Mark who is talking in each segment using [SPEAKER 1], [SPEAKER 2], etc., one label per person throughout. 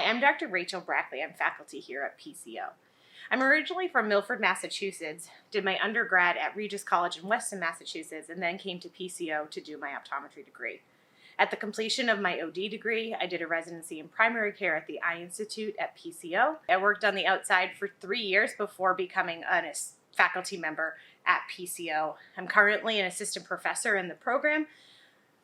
[SPEAKER 1] I'm Dr. Rachel Brackley. I'm faculty here at PCO. I'm originally from Milford, Massachusetts, did my undergrad at Regis College in Weston, Massachusetts, and then came to PCO to do my optometry degree. At the completion of my OD degree, I did a residency in primary care at the Eye Institute at PCO. I worked on the outside for 3 years before becoming a faculty member at PCO. I'm currently an assistant professor in the program.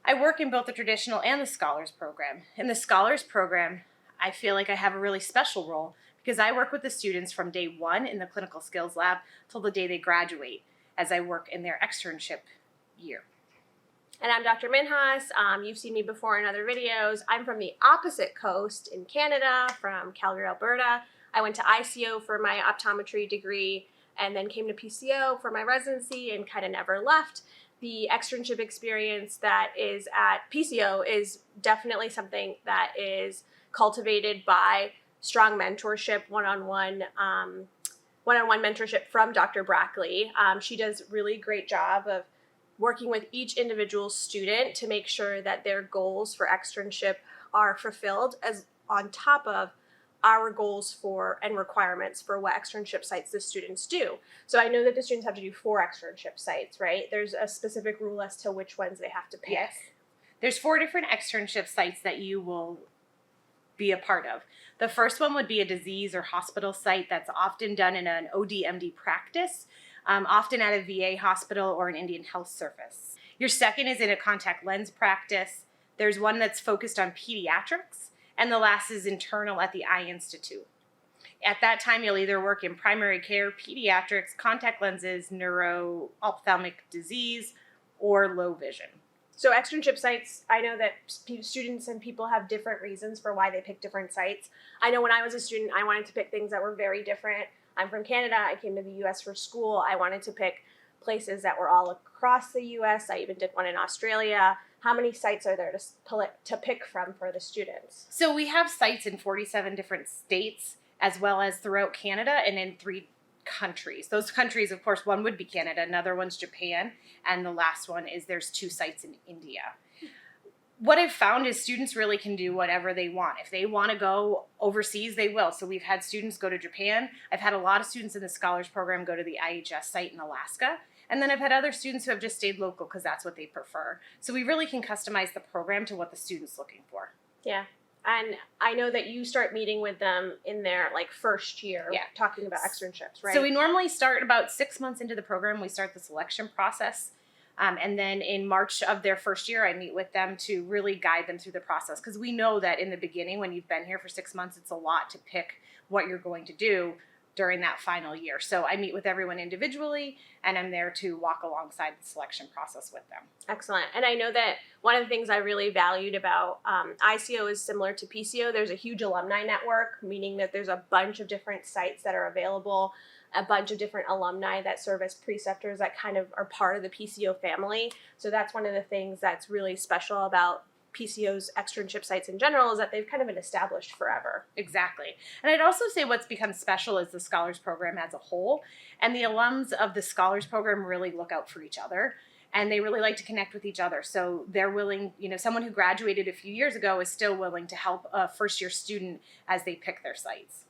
[SPEAKER 1] I work in both the traditional and the scholars program. In the scholars program, I feel like I have a really special role because I work with the students from day one in the clinical skills lab till the day they graduate as I work in their externship year.
[SPEAKER 2] And I'm Dr. Minhas. You've seen me before in other videos. I'm from the opposite coast in Canada, from Calgary, Alberta. I went to ICO for my optometry degree and then came to PCO for my residency and kind of never left. The externship experience that is at PCO is definitely something that is cultivated by strong mentorship, one-on-one mentorship from Dr. Brackley. She does a really great job of working with each individual student to make sure that their goals for externship are fulfilled, as on top of our goals for and requirements for what externship sites the students do. So I know that the students have to do 4 externship sites, right? There's a specific rule as to which ones they have to pick.
[SPEAKER 1] Yes. There's 4 different externship sites that you will be a part of. The first one would be a disease or hospital site that's often done in an OD-MD practice, often at a VA hospital or an Indian Health Service. Your second is in a contact lens practice. There's one that's focused on pediatrics, and the last is internal at the Eye Institute. At that time, you'll either work in primary care, pediatrics, contact lenses, neuro-ophthalmic disease, or low vision.
[SPEAKER 2] So externship sites, I know that students and people have different reasons for why they pick different sites. I know when I was a student, I wanted to pick things that were very different. I'm from Canada. I came to the US for school. I wanted to pick places that were all across the US. I even did one in Australia. How many sites are there to pick from for the students?
[SPEAKER 1] So we have sites in 47 different states, as well as throughout Canada and in 3 countries. Those countries, of course, one would be Canada, another one's Japan, and the last one is there's 2 sites in India. What I've found is students really can do whatever they want. If they want to go overseas, they will. So we've had students go to Japan. I've had a lot of students in the scholars program go to the IHS site in Alaska. And then I've had other students who have just stayed local because that's what they prefer. So we really can customize the program to what the student's looking for.
[SPEAKER 2] Yeah. And I know that you start meeting with them in their first year, talking about externships, right?
[SPEAKER 1] So we normally start about 6 months into the program. We start the selection process. And then in March of their first year, I meet with them to really guide them through the process. Because we know that in the beginning, when you've been here for 6 months, it's a lot to pick what you're going to do during that final year. So I meet with everyone individually, and I'm there to walk alongside the selection process with them.
[SPEAKER 2] Excellent. And I know that one of the things I really valued about ICO is similar to PCO. There's a huge alumni network, meaning that there's a bunch of different sites that are available, a bunch of different alumni that serve as preceptors that kind of are part of the PCO family. So that's one of the things that's really special about PCO's externship sites in general, is that they've kind of been established forever.
[SPEAKER 1] Exactly. And I'd also say what's become special is the scholars program as a whole. And the alums of the scholars program really look out for each other. And they really like to connect with each other. So they're willing, someone who graduated a few years ago is still willing to help a first-year student as they pick their sites.